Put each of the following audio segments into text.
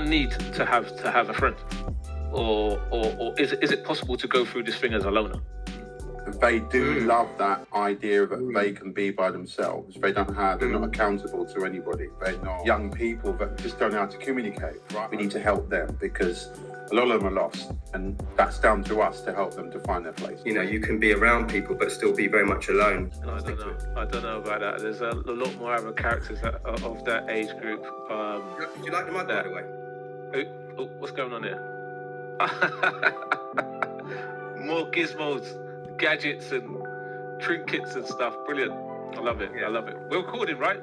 everyone need to have a friend, or is it possible to go through this thing as a loner? They do love that idea that they can be by themselves. They're not accountable to anybody. They're not young people that just don't know how to communicate. Right? We need to help them because a lot of them are lost, and that's down to us to help them to find their place. You know, you can be around people but still be very much alone. I don't know about that. There's a lot more other characters of that age group. Do you like the mug, by the way? What's going on here? More gizmos, gadgets and trinkets and stuff. Brilliant. I love it. Yeah. I love it. We're recording, right?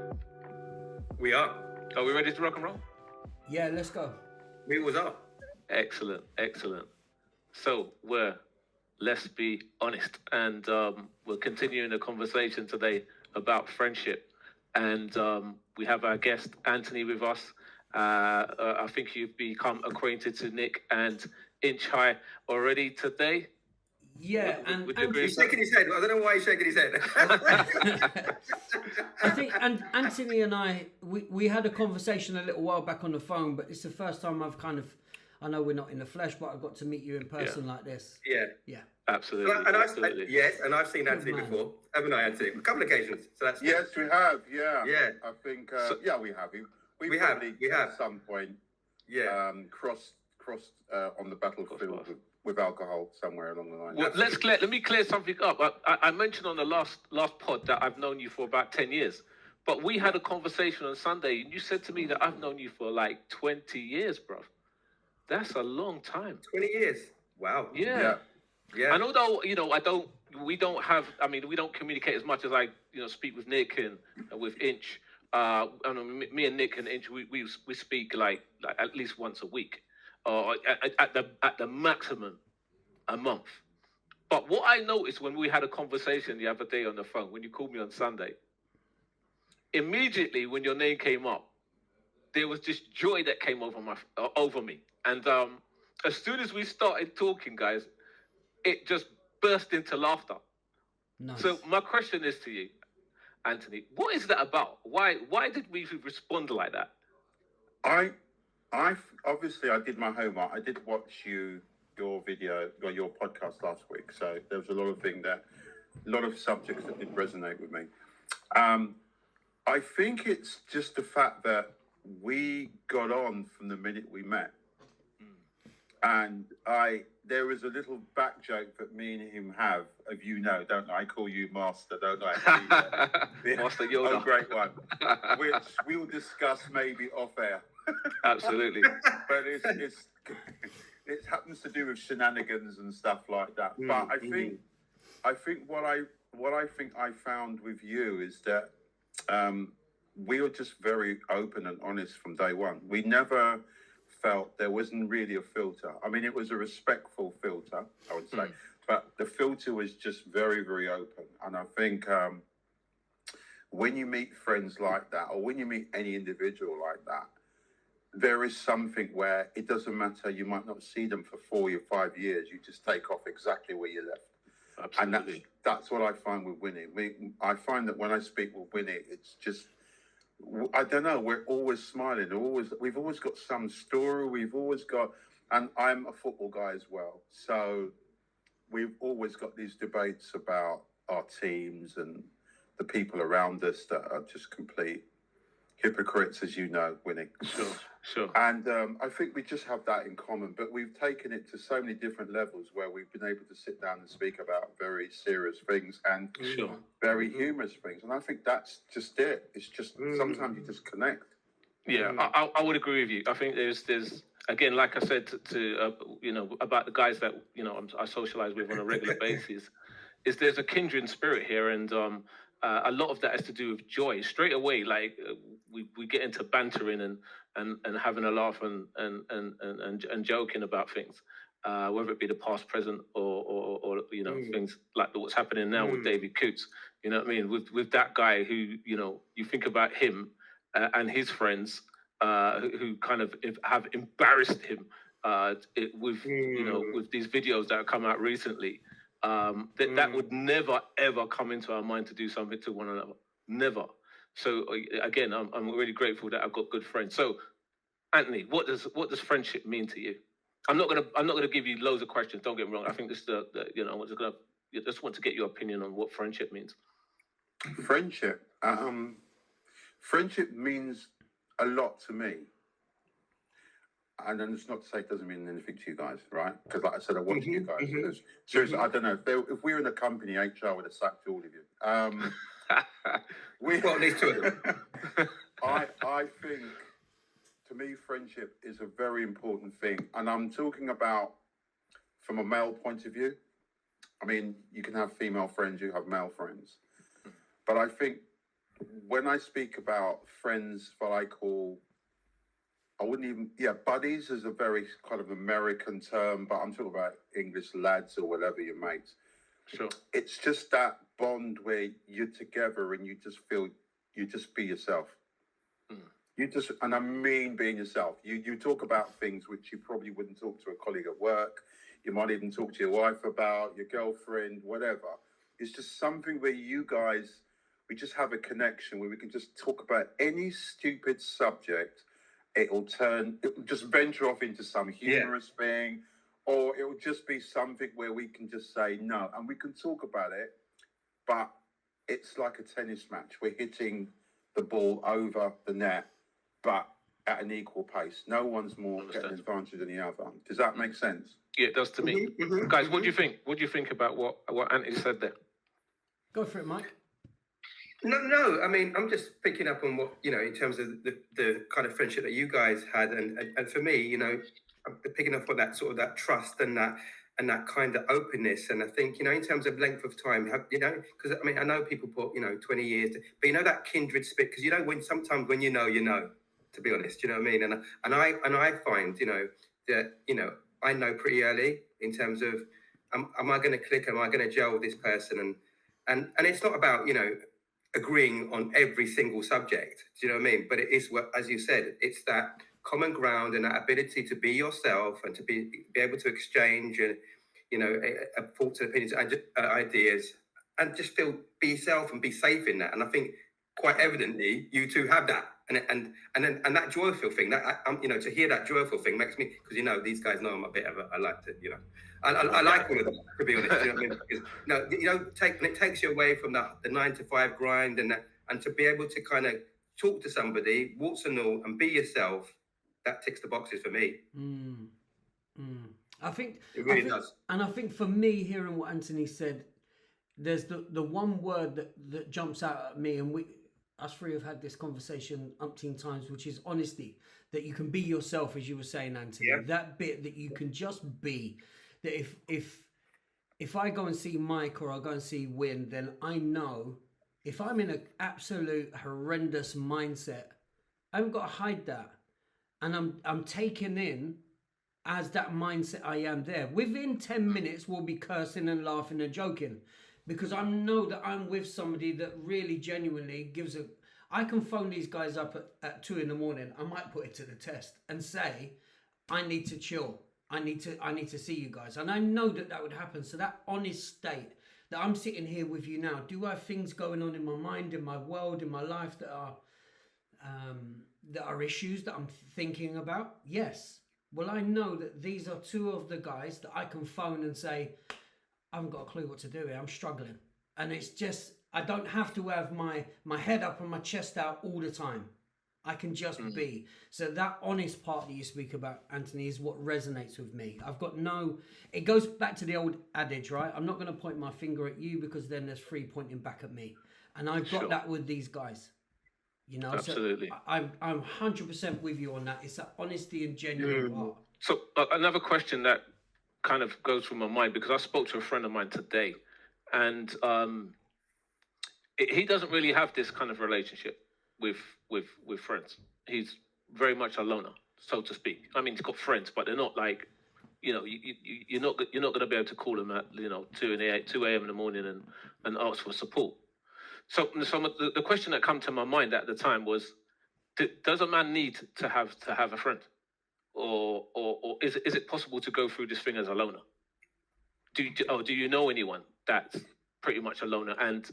We are. Are we ready to rock and roll? Yeah, let's go. We was up. Excellent. So let's be honest, and we're continuing the conversation today about friendship, and we have our guest Anthony with us. I think you've become acquainted to Nick and Inch High already today. Yeah, Would you agree? He's shaking his head. I don't know why he's shaking his head. I think and Anthony and I, we had a conversation a little while back on the phone, but it's the first time I know we're not in the flesh, but I got to meet you in person like this. Yeah. Absolutely. And I've seen Anthony before, haven't I, Anthony? A couple of occasions. So that's Yes, we have. Yeah. Yeah. I think. We have. We have. At some point. Yeah. Crossed on the battlefield with alcohol somewhere along the line. Well, let me clear something up. I mentioned on the last pod that I've known you for about 10 years, but we had a conversation on Sunday, and you said to me that I've known you for like 20 years, bro. That's a long time. 20 years. Wow. Yeah. And although we don't communicate as much as I speak with Nick and with Inch. Me and Nick and Inch, we speak like at least once a week, or at the maximum a month. But what I noticed when we had a conversation the other day on the phone, when you called me on Sunday, immediately when your name came up, there was this joy that came over me, and as soon as we started talking, guys, it just burst into laughter. Nice. So my question is to you, Anthony, what is that about? Why did we respond like that? I obviously I did my homework. I did watch your video or your podcast last week, so there was a lot of subjects that did resonate with me. I think it's just the fact that we got on from the minute we met, and there was a little back joke that me and him have of don't I? I call you Master, don't I? Master Yoda. Oh, great one. Which we'll discuss maybe off air. Absolutely. But it happens to do with shenanigans and stuff like that. But I think what I think I found with you is that we were just very open and honest from day one. We never felt there wasn't really a filter. I mean, it was a respectful filter, I would say, but the filter was just very, very open. And I think when you meet friends like that, or when you meet any individual like that, there is something where it doesn't matter. You might not see them for 4 or 5 years. You just take off exactly where you left. Absolutely. And that's what I find with Winnie. I find that when I speak with Winnie, it's just, I don't know, we're always smiling. We've always got some story. We've always got, and I'm a football guy as well. So we've always got these debates about our teams and the people around us that are just complete hypocrites, as you know, Winnie. Sure. And I think we just have that in common, but we've taken it to so many different levels where we've been able to sit down and speak about very serious things and very humorous things. And I think that's just it. It's just sometimes you just connect. Yeah, I would agree with you. I think there's again, like I said to about the guys that I socialize with on a regular basis, is there's a kindred spirit here, and a lot of that has to do with joy. Straight away, like we get into bantering and having a laugh and joking about things, whether it be the past, present, or things like what's happening now with David Coots. You know what I mean? With that guy who you think about him and his friends who kind of have embarrassed him with these videos that have come out recently. That would never ever come into our mind to do something to one another. Never. So again, I'm really grateful that I've got good friends. So Anthony, what does friendship mean to you? I'm not gonna give you loads of questions. Don't get me wrong. I think this is I just want to get your opinion on what friendship means. Friendship. Friendship means a lot to me. And then it's not to say it doesn't mean anything to you guys, right? Because like I said, I watch you guys. Seriously, I don't know. If we were in a company, HR would have sacked all of you. Well, at least two of them. I think, to me, friendship is a very important thing. And I'm talking about from a male point of view. I mean, you can have female friends, you have male friends. But I think when I speak about friends, what I call, buddies is a very kind of American term, but I'm talking about English lads or whatever, your mates. Sure. It's just that bond where you're together and you just feel, you just be yourself. And I mean being yourself. You talk about things which you probably wouldn't talk to a colleague at work. You might even talk to your wife about, your girlfriend, whatever. It's just something where you guys, we just have a connection where we can just talk about any stupid subject. It'll just venture off into some humorous thing, or it will just be something where we can just say no, and we can talk about it, but it's like a tennis match. We're hitting the ball over the net, but at an equal pace. No one's more getting advantage than the other. Does that make sense? Yeah, it does to me. Guys, what do you think? What do you think about what Anthony said there? Go for it, Mike. No. I mean, I'm just picking up on what, in terms of the kind of friendship that you guys had, and for me, I'm picking up on that sort of that trust and that kind of openness. And I think, in terms of length of time, because I mean, I know people put 20 years, but that kindred spirit, because when sometimes when you know, to be honest, you know what I mean. And I find that I know pretty early in terms of am I going to click, am I going to gel with this person, and it's not about agreeing on every single subject. Do you know what I mean? But it is what, as you said, it's that common ground and that ability to be yourself and to be able to exchange and thoughts and opinions and ideas and just be yourself and be safe in that. And I think quite evidently you two have that, and that joyful thing. That to hear that joyful thing makes me, because these guys know I'm a bit of I like to I like all of them, to be honest. You know what I mean? Because, it takes you away from the 9 to 5 grind and to be able to kind of talk to somebody, warts and all, and be yourself. That ticks the boxes for me. I think it really does. And I think for me, hearing what Anthony said, there's the one word that jumps out at me, and us three have had this conversation umpteen times, which is honesty. That you can be yourself, as you were saying, Anthony. Yeah. That bit that you can just be. That if I go and see Mike or I go and see Win, then I know if I'm in an absolute horrendous mindset, I haven't got to hide that, and I'm taken in as that mindset I am there. Within 10 minutes, we'll be cursing and laughing and joking, because I know that I'm with somebody that really genuinely gives a. I can phone these guys up at 2 a.m. I might put it to the test and say, I need to chill. I need to see you guys. And I know that would happen. So that honest state that I'm sitting here with you now, do I have things going on in my mind, in my world, in my life that are issues that I'm thinking about? Yes. Well, I know that these are two of the guys that I can phone and say, I haven't got a clue what to do here. I'm struggling. And it's just, I don't have to have my head up and my chest out all the time. I can just be. So that honest part that you speak about, Anthony, is what resonates with me. It goes back to the old adage, right? I'm not going to point my finger at you, because then there's 3 pointing back at me. And I've got that with these guys. Absolutely. So I'm 100% with you on that. It's that honesty and genuine part. So another question that kind of goes through my mind, because I spoke to a friend of mine today, and he doesn't really have this kind of relationship with friends. He's very much a loner, so to speak. I mean, he's got friends, but they're not like, you're not going to be able to call him at 2 a.m. in the morning and ask for support. So the question that came to my mind at the time was, does a man need to have a friend, or is it possible to go through this thing as a loner? Do you know anyone that's pretty much a loner and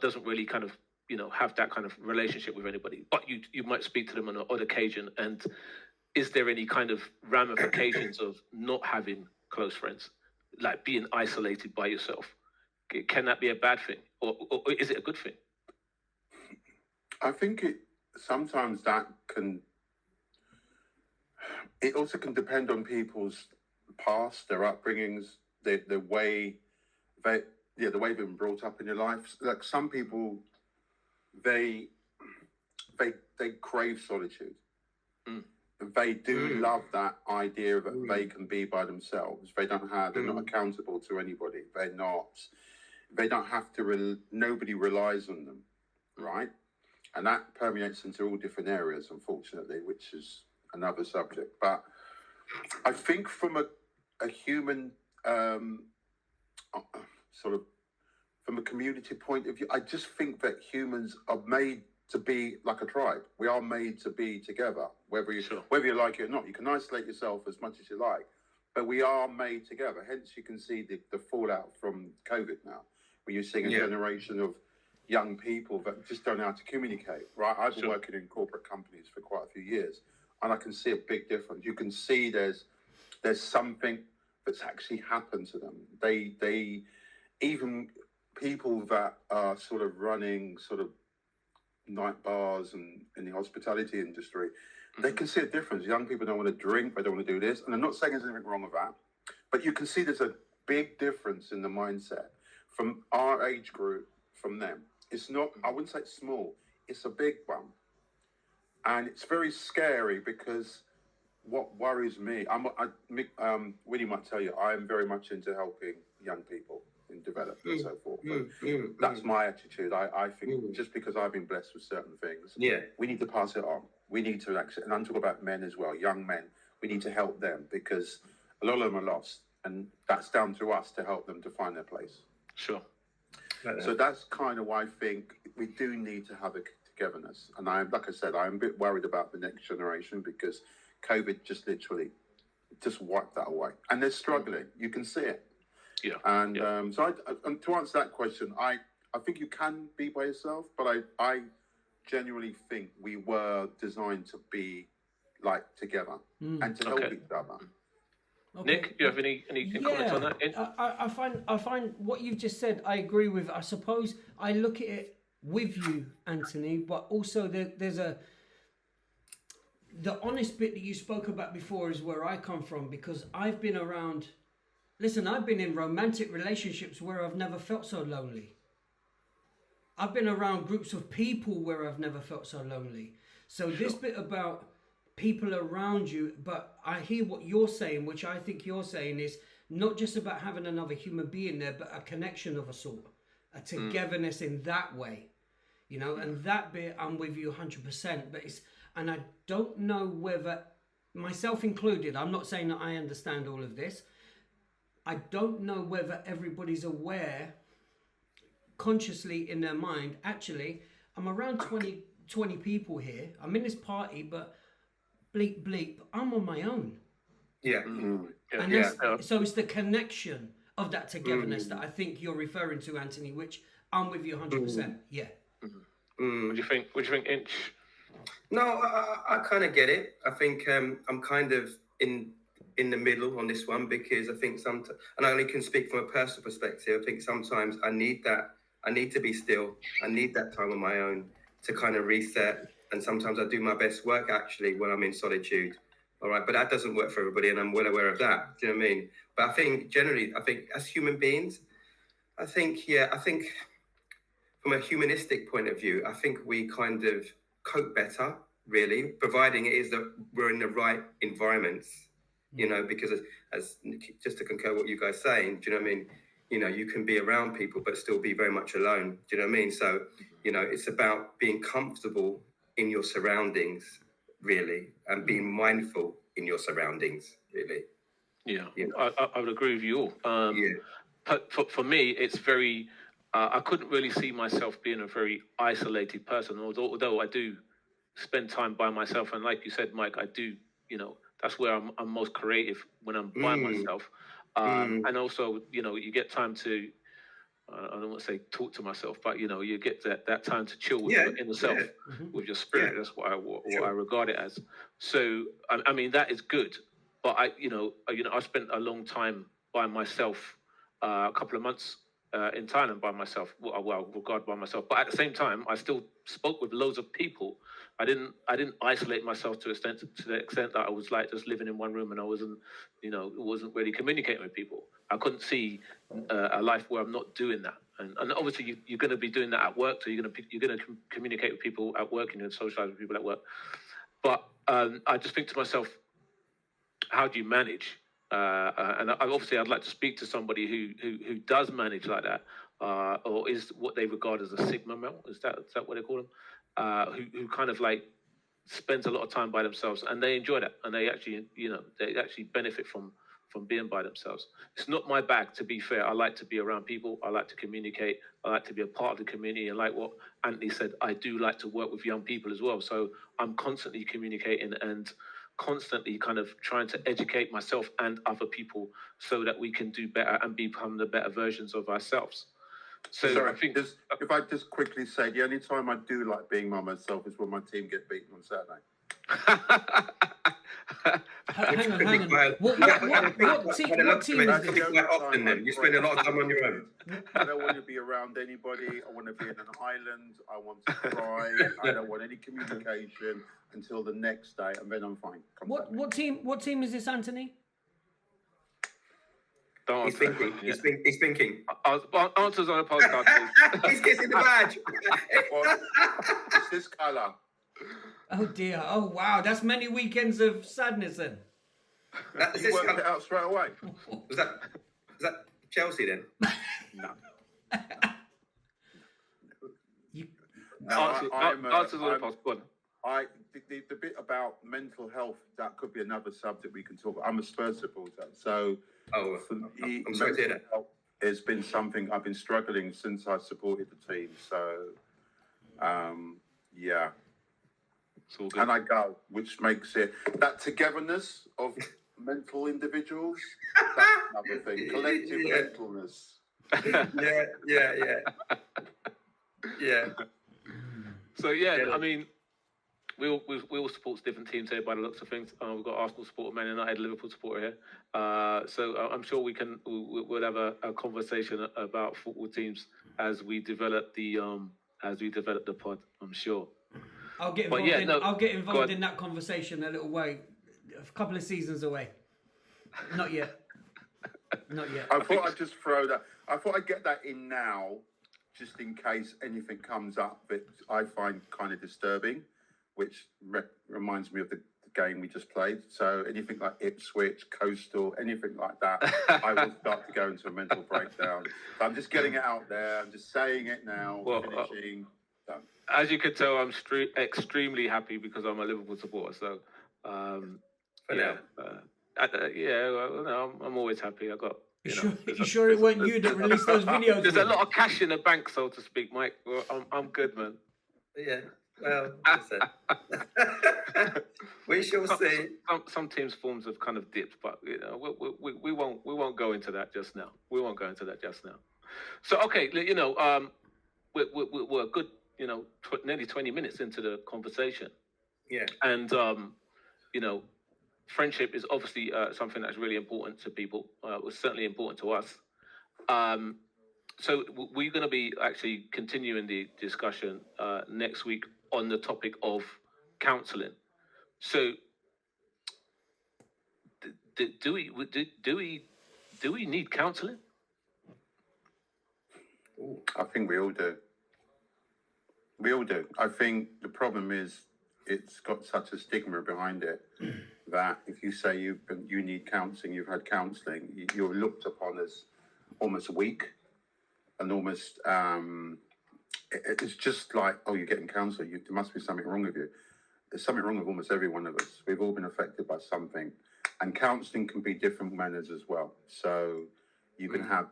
doesn't really kind of have that kind of relationship with anybody, but you might speak to them on an odd occasion. And is there any kind of ramifications of not having close friends, like being isolated by yourself? Can that be a bad thing, or is it a good thing? I think sometimes that can. It also can depend on people's past, their upbringings, the way the way they've been brought up in your life. Like some people, they crave solitude. Mm. They do love that idea that they can be by themselves. They're not accountable to anybody. They don't have to. Nobody relies on them, right? And that permeates into all different areas, unfortunately, which is another subject. But I think from a human from a community point of view, I just think that humans are made to be like a tribe. We are made to be together, whether you like it or not. You can isolate yourself as much as you like, but we are made together. Hence, you can see the fallout from COVID now, where you're seeing a generation of young people that just don't know how to communicate, right? I've been working in corporate companies for quite a few years, and I can see a big difference. You can see there's something that's actually happened to them. They even people that are sort of running sort of night bars and in the hospitality industry, they can see a difference. Young people don't want to drink, they don't want to do this. And I'm not saying there's anything wrong with that, but you can see there's a big difference in the mindset from our age group, from them. It's not, I wouldn't say it's small, it's a big one. And it's very scary because what worries me, Winnie might tell you, I am very much into helping young people in development and so forth. That's my attitude. I think just because I've been blessed with certain things, we need to pass it on. We need to accept, and I'm talking about men as well, young men. We need to help them because a lot of them are lost, and that's down to us to help them to find their place. Sure. So that's kind of why I think we do need to have a togetherness. And like I said, I'm a bit worried about the next generation because COVID just literally just wiped that away, and they're struggling. You can see it. Yeah. And so to answer that question, I think you can be by yourself, but I genuinely think we were designed to be like together and to help each other. Okay. Nick, do you have any comments on that? I find what you've just said, I agree with. I suppose I look at it with you, Anthony, but also there's the honest bit that you spoke about before is where I come from, because I've been around. Listen, I've been in romantic relationships where I've never felt so lonely. I've been around groups of people where I've never felt so lonely. So this bit about people around you, but I hear what you're saying, which I think you're saying is not just about having another human being there, but a connection of a sort, a togetherness in that way, and that bit I'm with you 100%, but and I don't know whether, myself included, I'm not saying that I understand all of this, I don't know whether everybody's aware consciously in their mind, actually, I'm around 20 people here. I'm in this party, but bleep, bleep, I'm on my own. Yeah. And so it's the connection of that togetherness that I think you're referring to, Anthony, which I'm with you 100%. Yeah. What do you think? What do you think, Inch? No, I kind of get it. I think I'm kind of in the middle on this one, because I think sometimes, and I only can speak from a personal perspective, I think sometimes I need to be still. I need that time on my own to kind of reset. And sometimes I do my best work actually when I'm in solitude. All right. But that doesn't work for everybody, and I'm well aware of that. Do you know what I mean? But I think generally, as human beings, I think from a humanistic point of view, I think we kind of cope better, really, providing it is that we're in the right environments. Because as just to concur what you guys saying, do you know what I mean? You can be around people but still be very much alone. Do you know what I mean? So, it's about being comfortable in your surroundings, really, and being mindful in your surroundings, really. Yeah, I would agree with you all. But for me, it's very. I couldn't really see myself being a very isolated person, although I do spend time by myself, and like you said, Mike, I do. That's where I'm most creative, when I'm by myself. And also, you get time to I don't want to say talk to myself, but you know, you get that time to chill with Yeah, your inner self, yeah. with your spirit. Yeah. That's what I Sure. regard it as. So I mean, that is good. But I spent a long time by myself, a couple of months in Thailand by myself. Well, regard by myself. But at the same time, I still spoke with loads of people. I didn't isolate myself to the extent that I was like just living in one room and I wasn't really communicating with people. I couldn't see a life where I'm not doing that. And obviously you're going to be doing that at work, so you're going to communicate with people at work and you're going to socialize with people at work. But I just think to myself, how do you manage? And obviously, I'd like to speak to somebody who does manage like that, or is what they regard as a Sigma male. Is that what they call them? Who kind of like spends a lot of time by themselves and they enjoy that and they actually benefit from being by themselves. It's not my bag, to be fair. I like to be around people. I like to communicate. I like to be a part of the community. And like what Anthony said, I do like to work with young people as well. So I'm constantly communicating and constantly kind of trying to educate myself and other people so that we can do better and become the better versions of ourselves. So Sorry, I think if I just quickly say, the only time I do like being by myself is when my team get beaten on Saturday. Hang on. What team is That's this? quite often then. You spend a lot of time on your own. I don't want to be around anybody. I want to be in an island. I want to cry. I don't want any communication until the next day, and then I'm fine. What team is this, Anthony? don't He's answer that thinking. question He's thinking. yet. Answers on a podcast, please. He's kissing the badge. Well, it's this colour. Oh dear. Oh wow. That's many weekends of sadness then. Is You this, worked it out straight away. was that Chelsea then? No. You, No, Answers on a podcast. Go on. The bit about mental health, that could be another subject we can talk about. I'm a Spurs supporter, so Oh, for me, I'm sorry to hear that. mental health has been something I've been struggling since I supported the team. So, yeah. It's all good. And I go, which makes it that togetherness of mental individuals. That's another thing. Collective Yeah. mentalness. Yeah. So yeah, Get it. I mean, we all support different teams here by the looks of things. We've got Arsenal supporter, Man United, Liverpool supporter here. So I'm sure we'll have a conversation about football teams as we develop the pod. I'm sure. I'll get But involved. yeah, I'll get go involved on. in that conversation a little way, a couple of seasons away. Not yet. Not yet. I thought I'd just throw that. I thought I'd get that in now, just in case anything comes up that I find kind of disturbing, which reminds me of the game we just played. So anything like Ipswich, Coastal, anything like that, I will start to go into a mental breakdown. So I'm just getting it out there. I'm just saying it now. Well, finishing. Done. As you can tell, I'm extremely happy because I'm a Liverpool supporter. So yeah, no, I'm always happy. I got. You sure it weren't you that released those videos? There's a lot of cash in the bank, so to speak, Mike. Well, I'm good, man. Yeah. Well, listen. We shall see. Some teams' forms have kind of dipped, but you know, we won't go into that just now. We won't go into that just now. So okay, you know, we're a good, you know, nearly 20 minutes into the conversation, Yeah. and you know, friendship is obviously something that's really important to people. It was certainly important to us. So we're going to be actually continuing the discussion next week on the topic of counselling. So, do we need counselling? I think we all do. We all do. I think the problem is it's got such a stigma behind it that if you say you need counselling, you've had counselling, you're looked upon as almost weak and almost it's just like, oh, you're getting counselling. There must be something wrong with you. There's something wrong with almost every one of us. We've all been affected by something, and counselling can be different manners as well. So you can have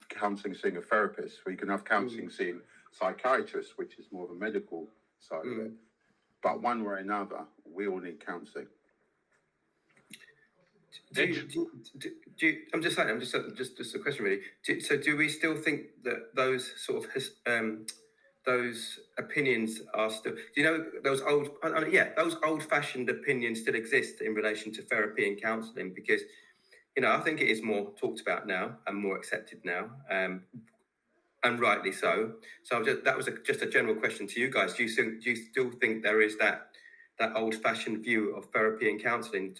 counselling seeing a therapist, or you can have counselling seeing psychiatrists, which is more of a medical side of it. But one way or another, we all need counselling. I'm just saying. I'm just a question really. So do we still think that those sort of those opinions are still? Do you know those old? Those old-fashioned opinions still exist in relation to therapy and counselling, because I think it is more talked about now and more accepted now, and rightly so. So that was just a general question to you guys. Do you still think there is that old-fashioned view of therapy and counselling?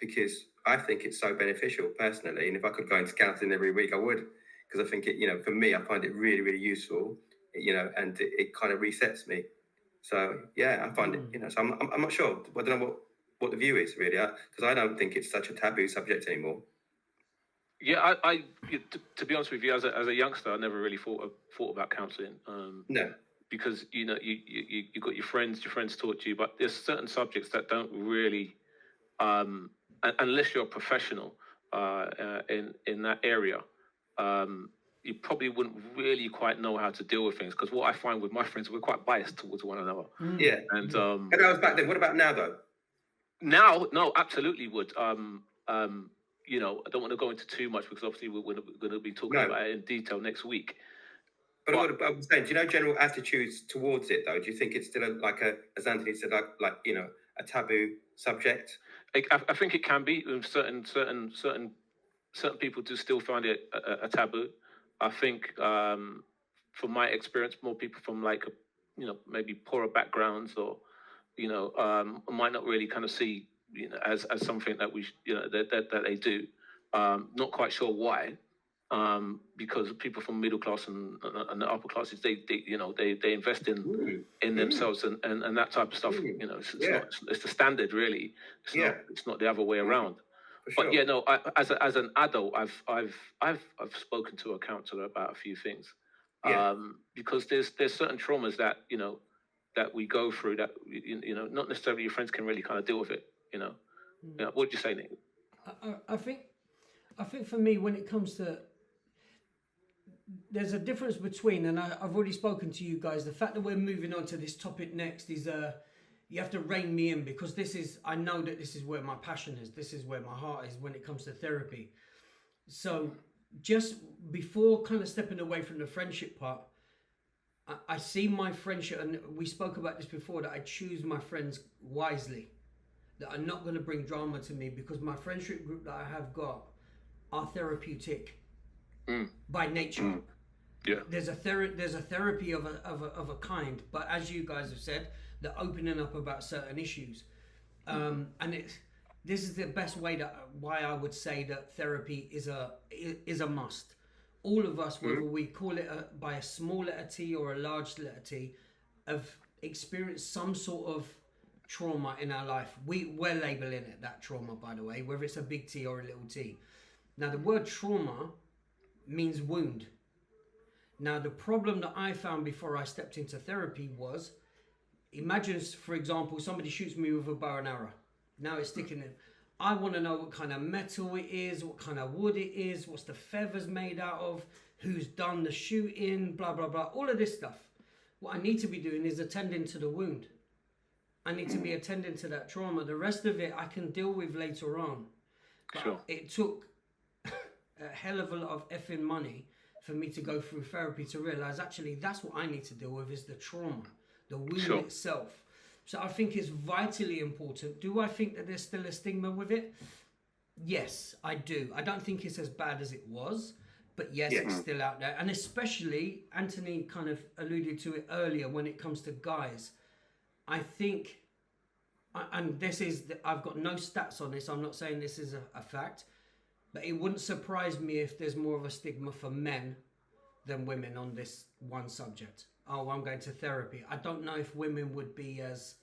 Because I think it's so beneficial personally, and if I could go into counselling every week, I would, because I think it. For me, I find it really, really useful. And it kind of resets me. So yeah, I find it. So I'm not sure. I don't know what the view is really, because I don't think it's such a taboo subject anymore. Yeah, to be honest with you, as a youngster, I never really thought about counselling. No. Because you got your friends taught you, but there's certain subjects that don't really, unless you're a professional in that area, you probably wouldn't really quite know how to deal with things. Because what I find with my friends, we're quite biased towards one another. Yeah. And that was back then. What about now, though? Now, no, absolutely would. I don't want to go into too much, because obviously we're going to be talking about it in detail next week. But I'm saying, do you know general attitudes towards it, though? Do you think it's still as Anthony said, like a taboo subject? I think it can be. Certain people do still find it a taboo. I think, from my experience, more people from maybe poorer backgrounds, or might not really kind of see as something that we that they do. Not quite sure why. Because people from middle class and the upper classes, they invest in themselves and that type of stuff. It's the standard really. It's not the other way around. Sure. But as an adult, I've spoken to a counsellor about a few things. Because there's certain traumas that that we go through that not necessarily your friends can really kind of deal with it. What would you say, Nick? I think for me, when it comes to, there's a difference between, and I've already spoken to you guys, the fact that we're moving on to this topic next is you have to rein me in, because I know that this is where my passion is, this is where my heart is when it comes to therapy. So just before kind of stepping away from the friendship part, I see my friendship, and we spoke about this before, that I choose my friends wisely, that are not going to bring drama to me, because my friendship group that I have got are therapeutic by nature. Yeah. There's a therapy of a kind, but as you guys have said, they're opening up about certain issues, and this is the best way why I would say that therapy is a must. All of us, whether we call it by a small letter T or a large letter T, have experienced some sort of trauma in our life. We're labeling it that trauma, by the way, whether it's a big T or a little t. Now, the word trauma means wound. Now, the problem that I found before I stepped into therapy was, imagine, for example, somebody shoots me with a bow and arrow. Now it's sticking in. I want to know what kind of metal it is, what kind of wood it is, what's the feathers made out of, who's done the shooting, blah, blah, blah, all of this stuff. What I need to be doing is attending to the wound. I need to be attending to that trauma. The rest of it I can deal with later on. But sure. It took a hell of a lot of effing money for me to go through therapy to realize actually that's what I need to deal with, is the trauma, the wound itself. So I think it's vitally important. Do I think that there's still a stigma with it? Yes, I do. I don't think it's as bad as it was, but yes, it's still out there. And especially, Anthony kind of alluded to it earlier, when it comes to guys. I think, and this is, I've got no stats on this, I'm not saying this is a fact, but it wouldn't surprise me if there's more of a stigma for men than women on this one subject. Oh, I'm going to therapy. I don't know if women would be as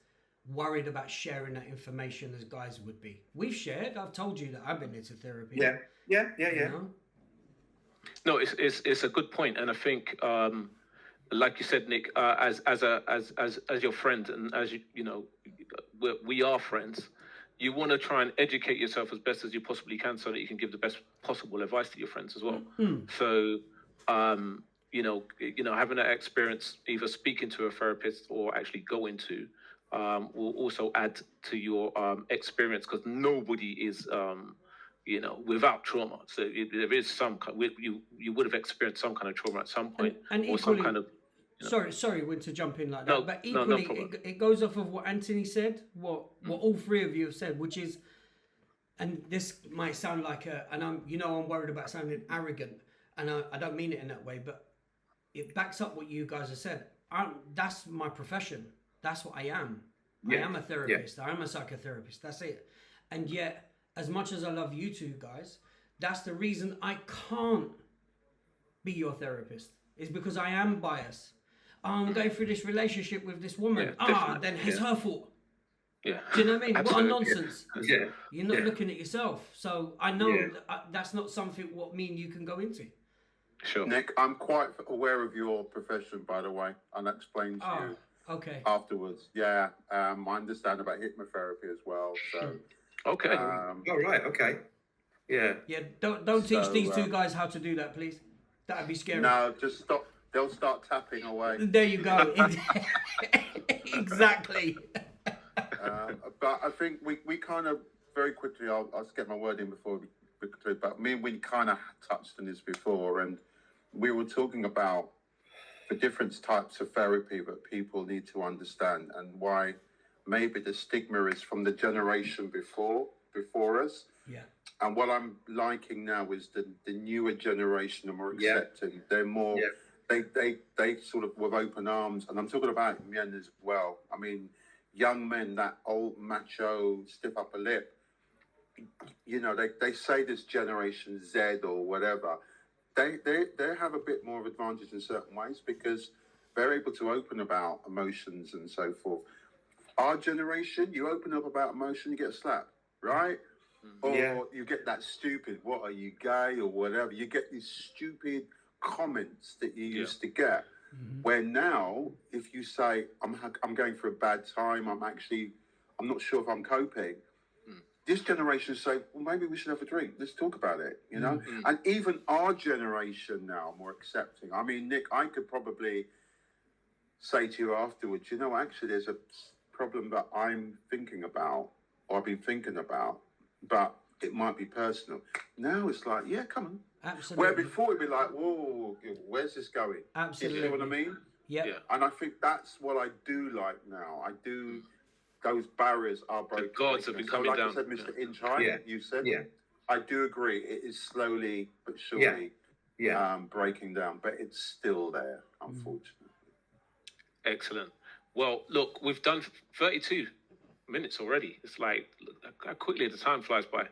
worried about sharing that information as guys would be. We've shared. I've told you that I've been into therapy. Yeah. You know? No, it's a good point, and I think, like you said, Nick, as your friend, and as we are friends. You want to try and educate yourself as best as you possibly can, so that you can give the best possible advice to your friends as well. So, having that experience, either speaking to a therapist or actually going to will also add to your experience, because nobody is without trauma. So there is you would have experienced some kind of trauma at some point, And or some equally, kind of sorry, Win, to jump in like that. No, But no equally, problem. it goes off of what Anthony said, what all three of you have said, which is, and this might sound like and I'm worried about sounding arrogant, and I don't mean it in that way, but it backs up what you guys have said. That's my profession. That's what I am. I am a therapist. I am a psychotherapist. That's it. And yet, as much as I love you two guys, that's the reason I can't be your therapist. Is because I am biased. I'm going through this relationship with this woman. Then it's her fault. Yeah. Do you know what I mean? Absolutely. What a nonsense. Yeah. You're not looking at yourself. So I know that's not something what me and you can go into. Sure. Nick, I'm quite aware of your profession, by the way, and I'll explain to you Okay. afterwards. Yeah, I understand about hypnotherapy as well. So, Okay. Oh, right. Okay. Yeah. Yeah, don't teach So, these two guys how to do that, please. That'd be scary. no, just stop. They'll start tapping away. There you go. Exactly. But I think we kind of very quickly. I'll just get my word in before we conclude. But me and we kind of touched on this before, and we were talking about the different types of therapy that people need to understand, and why maybe the stigma is from the generation before us. Yeah. And what I'm liking now is the newer generation are more accepting. They're more. They sort of with open arms, and I'm talking about men as well. I mean, young men, that old macho stiff upper lip. They say this generation Z or whatever. They have a bit more of advantage in certain ways because they're able to open about emotions and so forth. Our generation, you open up about emotion, you get slapped, right? Or you get that stupid, what are you, gay or whatever. You get these stupid comments that you used to get. Where now, if you say, I'm going through a bad time, I'm not sure if I'm coping. This generation say, well, maybe we should have a drink. Let's talk about it, And even our generation now are more accepting. I mean, Nick, I could probably say to you afterwards, actually, there's a problem that I'm thinking about, or I've been thinking about, but it might be personal. Now it's like, yeah, come on. Absolutely. Where before it'd be like, whoa, where's this going? Absolutely. You see what I mean? Yeah. And I think that's what I do like now. I do. Those barriers are broken. The gods have been coming like down. I said, Mr. Inchai, you said. Yeah. I do agree. It is slowly but surely breaking down, but it's still there, unfortunately. Excellent. Well, look, we've done 32 minutes already. It's like how quickly the time flies by.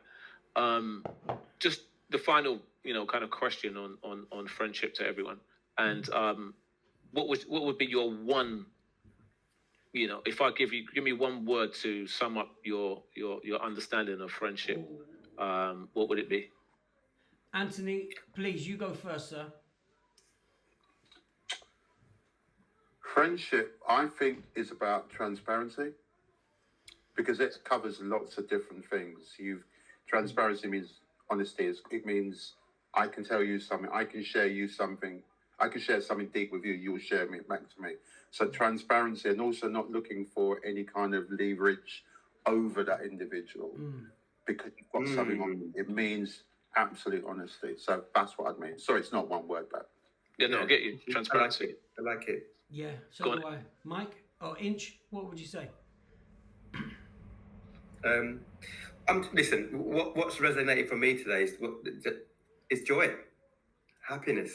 Just the final, kind of question on friendship to everyone. And what would be your one? If I give me one word to sum up your understanding of friendship, what would it be? Anthony, please, you go first, sir. Friendship, I think, is about transparency because it covers lots of different things. Transparency means honesty. It means I can tell you something. I can share you something. I can share something deep with you. You will share it back to me. So transparency, and also not looking for any kind of leverage over that individual because you've got something on. It means absolute honesty. So that's what I mean. Sorry, it's not one word, but I get you. Transparency. I like it. Yeah, so do I. Mike or Inch, what would you say? Listen, what's resonated for me today is joy, happiness.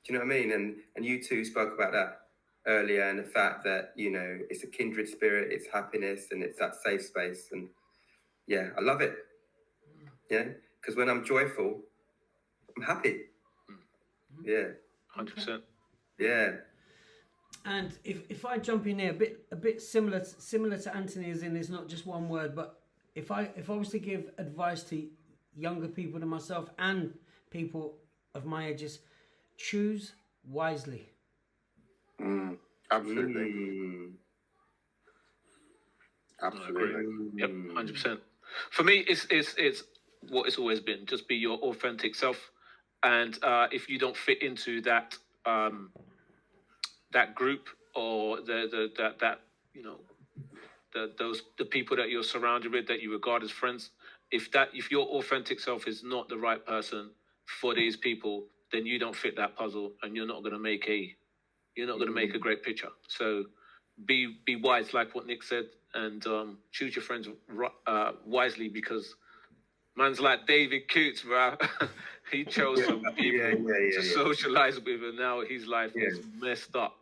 Do you know what I mean? And you two spoke about that earlier, and the fact that it's a kindred spirit, it's happiness, and it's that safe space. And yeah, I love it. Yeah, because when I'm joyful, I'm happy. Yeah, 100%. Yeah. And if I jump in here a bit similar to Anthony, as in it's not just one word, but if I was to give advice to younger people than myself and people of my ages, choose wisely. Absolutely. Absolutely. Yep, 100%. For me, it's what it's always been. Just be your authentic self, and if you don't fit into that that group or that the people that you're surrounded with, that you regard as friends. If your authentic self is not the right person for these people, then you don't fit that puzzle, and you're not going to make a great picture. So be wise, like what Nick said, and choose your friends wisely, because man's like David Coots, bro. He chose some people to socialize with, and now his life is messed up.